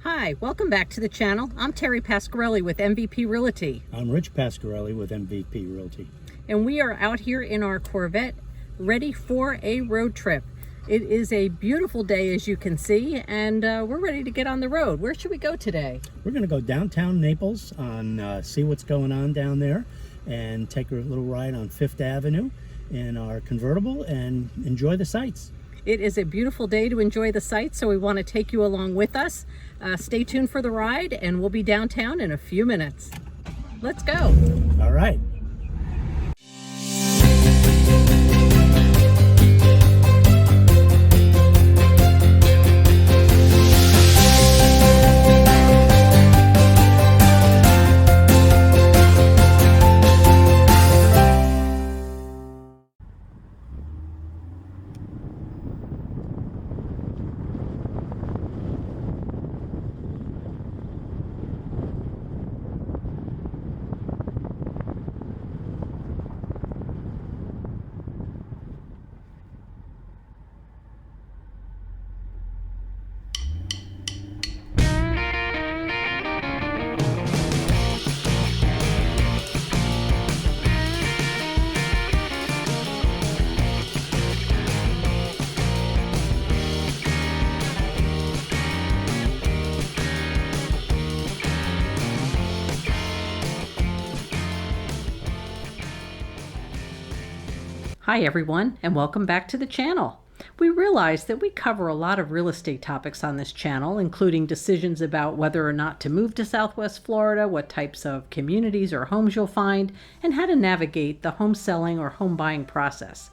Hi, welcome back to the channel. I'm Terry Pasquarelli with MVP Realty. I'm Rich Pasquarelli with MVP Realty. And we are out here in our Corvette, ready for a road trip. It is a beautiful day, as you can see, and we're ready to get on the road. Where should we go today? We're going to go downtown Naples see what's going on down there and take a little ride on 5th Avenue in our convertible and enjoy the sights. It is a beautiful day to enjoy the sights, so we want to take you along with us. Stay tuned for the ride, and we'll be downtown in a few minutes. Let's go. All right. Hi everyone, and welcome back to the channel. We realize that we cover a lot of real estate topics on this channel, including decisions about whether or not to move to Southwest Florida, what types of communities or homes you'll find, and how to navigate the home selling or home buying process.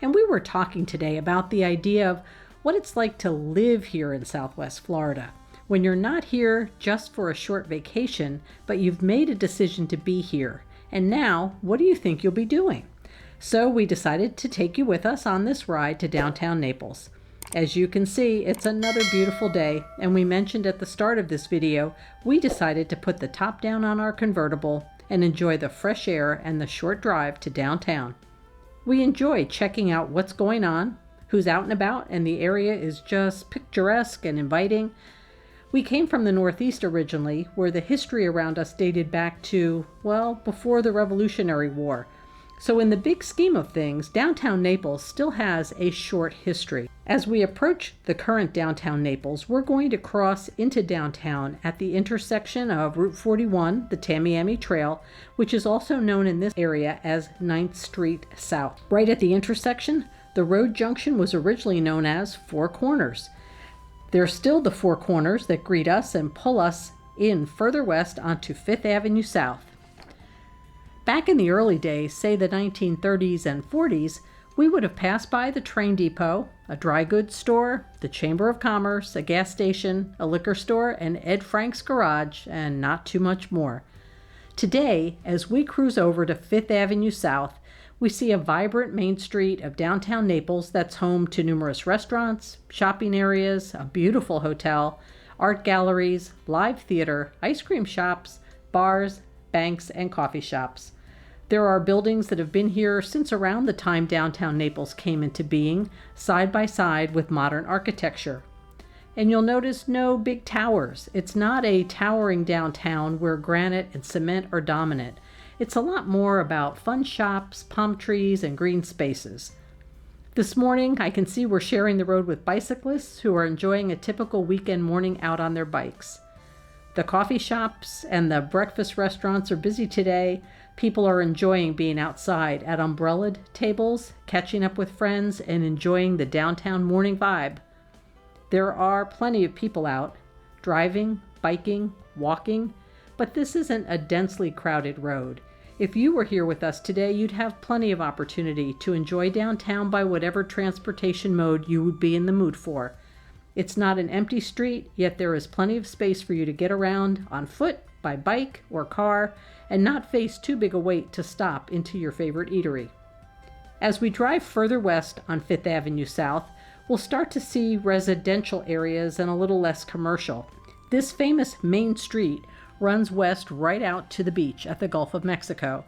And we were talking today about the idea of what it's like to live here in Southwest Florida, when you're not here just for a short vacation, but you've made a decision to be here. And now, what do you think you'll be doing? So we decided to take you with us on this ride to downtown Naples. As you can see, it's another beautiful day, and we mentioned at the start of this video, we decided to put the top down on our convertible and enjoy the fresh air and the short drive to downtown. We enjoy checking out what's going on, who's out and about, and the area is just picturesque and inviting. We came from the Northeast originally, where the history around us dated back to, well, before the Revolutionary War. So in the big scheme of things, downtown Naples still has a short history. As we approach the current downtown Naples, we're going to cross into downtown at the intersection of Route 41, the Tamiami Trail, which is also known in this area as 9th Street South. Right at the intersection, the road junction was originally known as Four Corners. There's still the four corners that greet us and pull us in further west onto 5th Avenue South. Back in the early days, say the 1930s and 40s, we would have passed by the train depot, a dry goods store, the Chamber of Commerce, a gas station, a liquor store, and Ed Frank's garage, and not too much more. Today, as we cruise over to 5th Avenue South, we see a vibrant main street of downtown Naples that's home to numerous restaurants, shopping areas, a beautiful hotel, art galleries, live theater, ice cream shops, bars, banks, and coffee shops. There are buildings that have been here since around the time downtown Naples came into being, side by side with modern architecture. And you'll notice no big towers. It's not a towering downtown where granite and cement are dominant. It's a lot more about fun shops, palm trees, and green spaces. This morning, I can see we're sharing the road with bicyclists who are enjoying a typical weekend morning out on their bikes. The coffee shops and the breakfast restaurants are busy today. People are enjoying being outside at umbrellaed tables, catching up with friends, and enjoying the downtown morning vibe. There are plenty of people out, driving, biking, walking, but this isn't a densely crowded road. If you were here with us today, you'd have plenty of opportunity to enjoy downtown by whatever transportation mode you would be in the mood for. It's not an empty street, yet there is plenty of space for you to get around on foot, by bike, or car, and not face too big a wait to stop into your favorite eatery. As we drive further west on 5th Avenue South, we'll start to see residential areas and a little less commercial. This famous main street runs west right out to the beach at the Gulf of Mexico.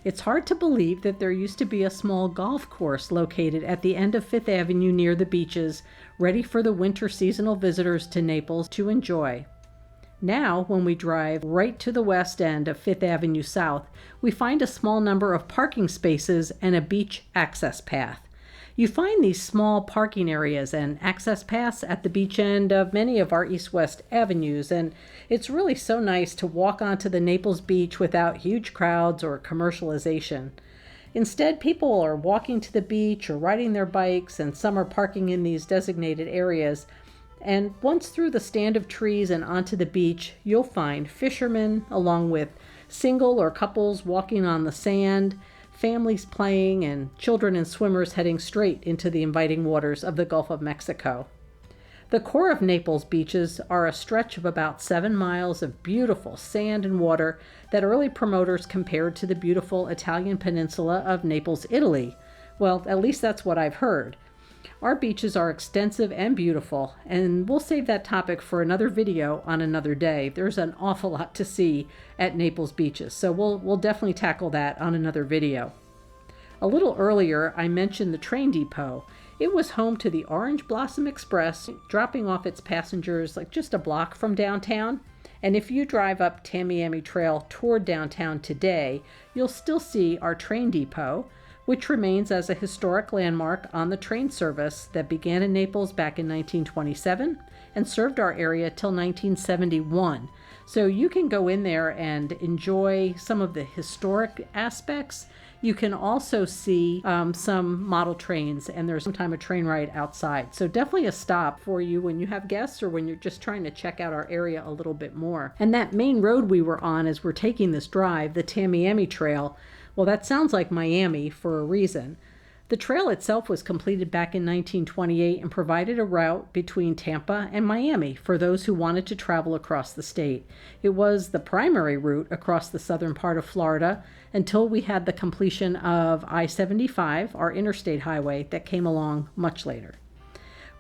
It's hard to believe that there used to be a small golf course located at the end of 5th Avenue near the beaches, ready for the winter seasonal visitors to Naples to enjoy. Now, when we drive right to the west end of Fifth Avenue South, we find a small number of parking spaces and a beach access path. You find these small parking areas and access paths at the beach end of many of our east-west avenues, and it's really so nice to walk onto the Naples beach without huge crowds or commercialization. Instead, people are walking to the beach or riding their bikes, and some are parking in these designated areas. And once through the stand of trees and onto the beach, you'll find fishermen along with single or couples walking on the sand, families playing, and children and swimmers heading straight into the inviting waters of the Gulf of Mexico. The core of Naples beaches are a stretch of about 7 miles of beautiful sand and water that early promoters compared to the beautiful Italian peninsula of Naples, Italy. Well, at least that's what I've heard. Our beaches are extensive and beautiful, and we'll save that topic for another video on another day. There's an awful lot to see at Naples beaches, so we'll definitely tackle that on another video. A little earlier, I mentioned the train depot. It was home to the Orange Blossom Express, dropping off its passengers like just a block from downtown. And if you drive up Tamiami Trail toward downtown today, you'll still see our train depot, which remains as a historic landmark on the train service that began in Naples back in 1927 and served our area till 1971. So you can go in there and enjoy some of the historic aspects. You can also see some model trains, and there's sometimes a train ride outside. So definitely a stop for you when you have guests or when you're just trying to check out our area a little bit more. And that main road we were on as we're taking this drive, the Tamiami Trail, well, that sounds like Miami for a reason. The trail itself was completed back in 1928 and provided a route between Tampa and Miami for those who wanted to travel across the state. It was the primary route across the southern part of Florida until we had the completion of I-75, our interstate highway, that came along much later.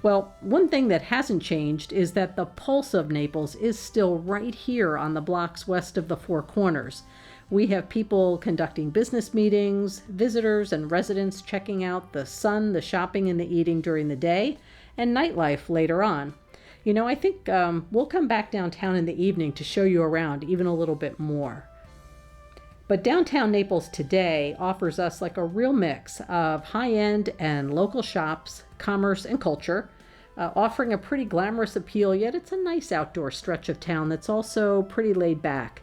Well, one thing that hasn't changed is that the pulse of Naples is still right here on the blocks west of the Four Corners. We have people conducting business meetings, visitors and residents checking out the sun, the shopping, and the eating during the day, and nightlife later on. You know, I think we'll come back downtown in the evening to show you around even a little bit more. But downtown Naples today offers us like a real mix of high-end and local shops, commerce, and culture, offering a pretty glamorous appeal, yet it's a nice outdoor stretch of town that's also pretty laid back.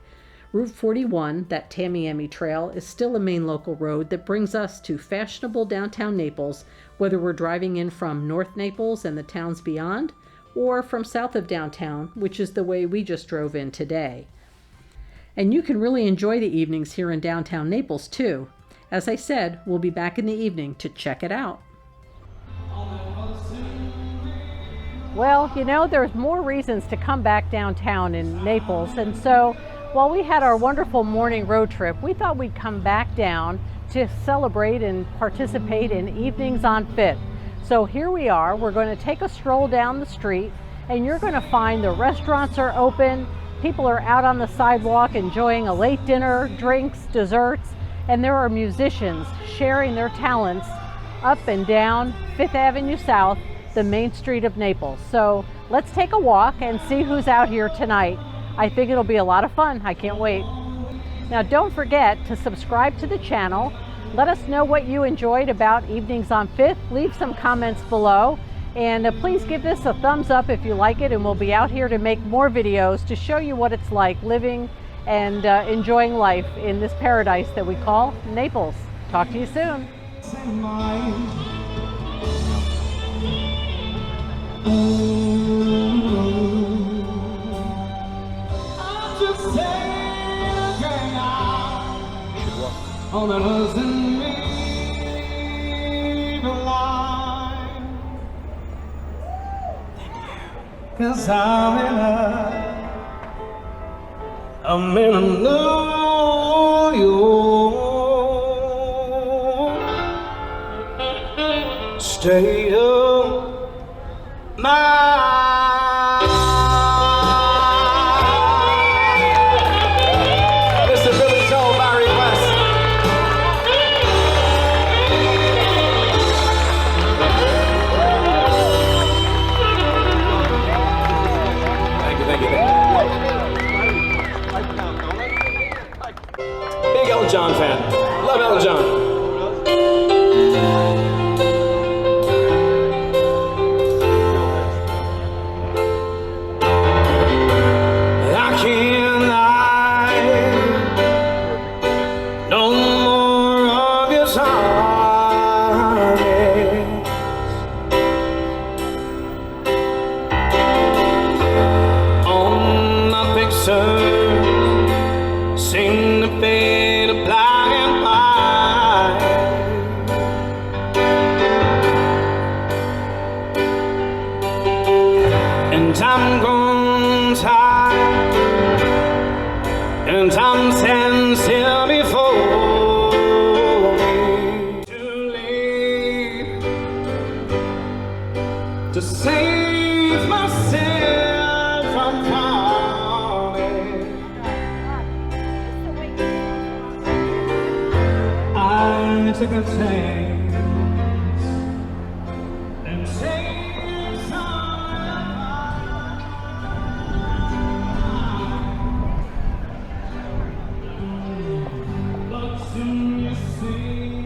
Route 41, that Tamiami Trail, is still a main local road that brings us to fashionable downtown Naples, whether we're driving in from North Naples and the towns beyond, or from south of downtown, which is the way we just drove in today. And you can really enjoy the evenings here in downtown Naples too. As I said, we'll be back in the evening to check it out. Well, you know, there's more reasons to come back downtown in Naples, and so while we had our wonderful morning road trip, we thought we'd come back down to celebrate and participate in Evenings on Fifth. So here we are. We're going to take a stroll down the street, and you're going to find the restaurants are open, people are out on the sidewalk enjoying a late dinner, drinks, desserts, and there are musicians sharing their talents up and down Fifth Avenue South, the main street of Naples. So let's take a walk and see who's out here tonight. I think it'll be a lot of fun. I can't wait. Now, don't forget to subscribe to the channel. Let us know what you enjoyed about Evenings on Fifth. Leave some comments below. And please give this a thumbs up if you like it. And we'll be out here to make more videos to show you what it's like living and enjoying life in this paradise that we call Naples. Talk to you soon. All that was in me blind, 'cause I'm in a new state of mind. Thank you. sun seem to fade a black and white. And time grows high, and time stands still before me. Too late to save myself from falling. I took a chance and saved some, but soon you see.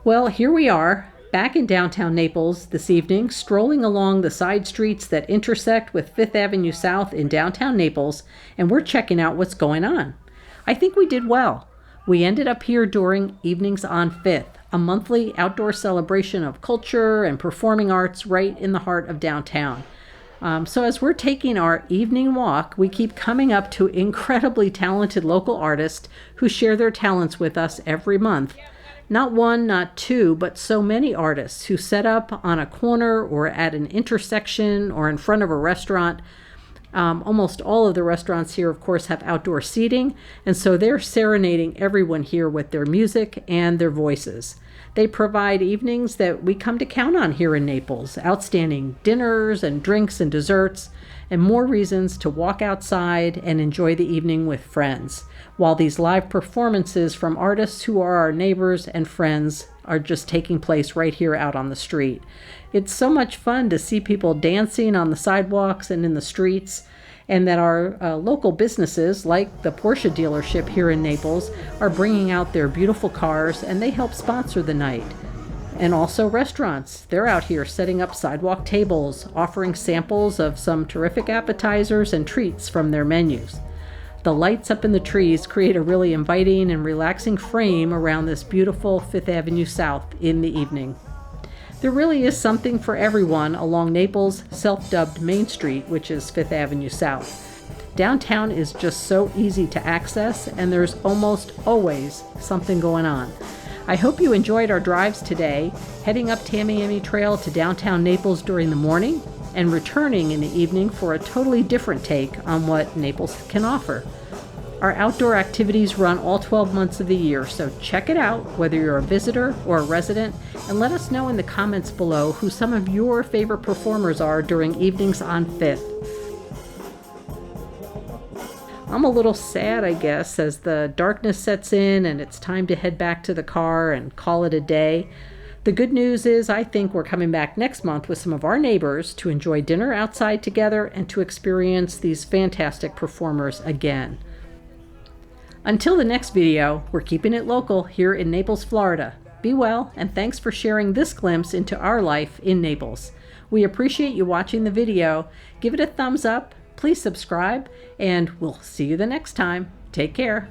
Well, here we are, back in downtown Naples this evening, strolling along the side streets that intersect with 5th Avenue South in downtown Naples, and we're checking out what's going on. I think we did well. We ended up here during Evenings on 5th, a monthly outdoor celebration of culture and performing arts right in the heart of downtown. So as we're taking our evening walk, we keep coming up to incredibly talented local artists who share their talents with us every month. Not one, not two, but so many artists who set up on a corner or at an intersection or in front of a restaurant. Almost all of the restaurants here, of course, have outdoor seating, and so they're serenading everyone here with their music and their voices. They provide evenings that we come to count on here in Naples, outstanding dinners and drinks and desserts, and more reasons to walk outside and enjoy the evening with friends, while these live performances from artists who are our neighbors and friends are just taking place right here out on the street. It's so much fun to see people dancing on the sidewalks and in the streets, and that our local businesses, like the Porsche dealership here in Naples, are bringing out their beautiful cars, and they help sponsor the night. And also restaurants. They're out here setting up sidewalk tables, offering samples of some terrific appetizers and treats from their menus. The lights up in the trees create a really inviting and relaxing frame around this beautiful 5th Avenue South in the evening. There really is something for everyone along Naples' self-dubbed Main Street, which is 5th Avenue South. Downtown is just so easy to access, and there's almost always something going on. I hope you enjoyed our drives today, heading up Tamiami Trail to downtown Naples during the morning, and returning in the evening for a totally different take on what Naples can offer. Our outdoor activities run all 12 months of the year, so check it out whether you're a visitor or a resident, and let us know in the comments below who some of your favorite performers are during Evenings on 5th. I'm a little sad, I guess, as the darkness sets in and it's time to head back to the car and call it a day. The good news is I think we're coming back next month with some of our neighbors to enjoy dinner outside together and to experience these fantastic performers again. Until the next video, we're keeping it local here in Naples, Florida. Be well, and thanks for sharing this glimpse into our life in Naples. We appreciate you watching the video. Give it a thumbs up, please subscribe, and we'll see you the next time. Take care.